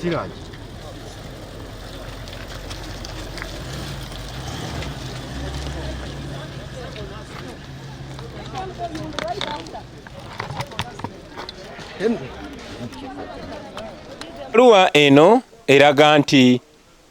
Siraj. Luwa eno eraga nti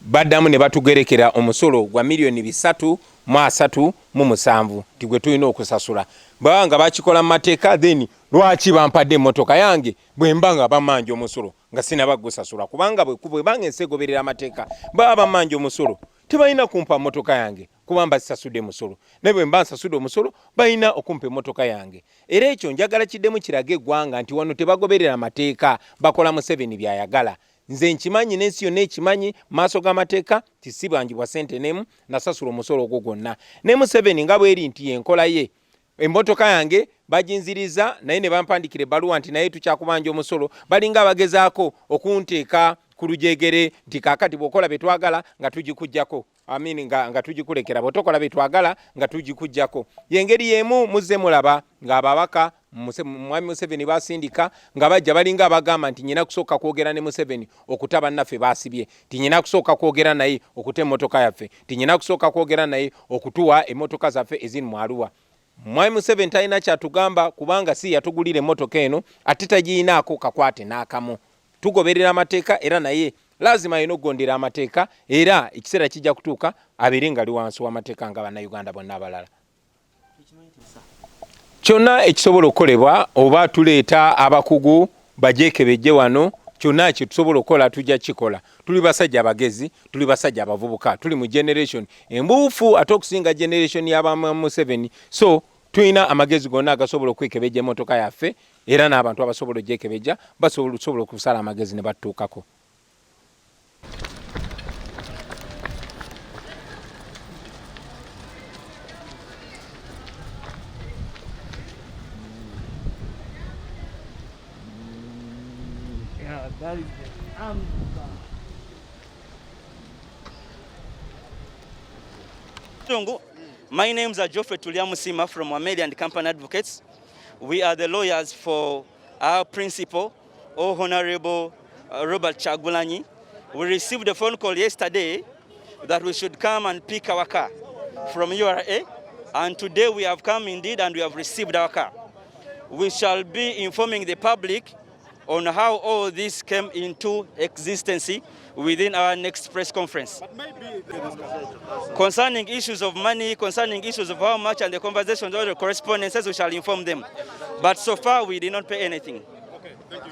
baddamu ne batugerekera omusolo gwa $337,000 tigwe tulina okusasula banga bakikola mu mateeka then lwaki bampadde emmotoka yange bwe mbanga bamanja omusolo nga sinaba gusasula kubanga bwe banga ensegoberera amateeka baba bamanja omusolo tebalina kumpa mmotoka yange kubanga sasudde musolo naye bwe mba nsasudde omusolo balina okumpa emmotoka yange era ekyo njagala kiddemu kirage eggwanga nti wano tebagoberera amateeka bakola Museveni byayagala nze nkimanyi n'ensi yonna ekimanyi maaso g'amateeka tisibangibwa sente nemu nasasula omusolo ogwo gwonna ne Museveni nga bweri nti yenkola ye emmotoka yange bajinziriza naye ne bampandikira ebbaluwa nti naye tukyakubanja omusolo balinga abagezaako okunteeka ku lujegere nti kaakati bw'okola bye twagala nga tugikujjako nga tugikulekera bw'otokola bye twagala nga tugikujjako yengeri y'emu muzze mulaba ng'ababaka mwami Museveni basindika nga bajja balinga abagamba nti nyina kusooka kwogera ne Museveni okuta bannaffe basibye ti nyina kusooka kwogera naye okuta emmotoka yaffe ti nyina kusooka kwogera naye okutuwa emmotoka zaffe eziri mu Arua. Mwami Museveni talina kyatugamba kubanga si yatugulira emmotoka eno ate tagiyinaako kakwate n'akamu. Tugoberera amateeka era naye lazima yino gondera amateeka era ekiseera kijja kutuuka abeere nga ali wansi w'amateeka nga bannayuganda bonna abalala. Kyonna ekisobola okukolebwa oba tuleeta abakugu bajeekebejje wano kyonna kye tusobola okukola tujja kikola. Tuli basajja abagezi, tuli basajja abavubuka, tuli mu generation embuufu ate okusinga generation y'aba Museveni. So tulina amagezi gonna agasobola okwekebejja emmotoka yaffe era n'abantu abasobola ogyekebejja basobola okusala amagezi ne batuukako. That is the My names are Geoffrey Tuliamusima from Wameli and Company Advocates. We are the lawyers for our principal, Honorable Robert Chagulanyi. We received a phone call yesterday that we should come and pick our car from URA, and today we have come indeed and we have received our car. We shall be informing the public on how all this came into existence within our next press conference. Concerning issues of money, concerning issues of how much and the conversations or the correspondences, we shall inform them. But so far we did not pay anything. Okay, thank you.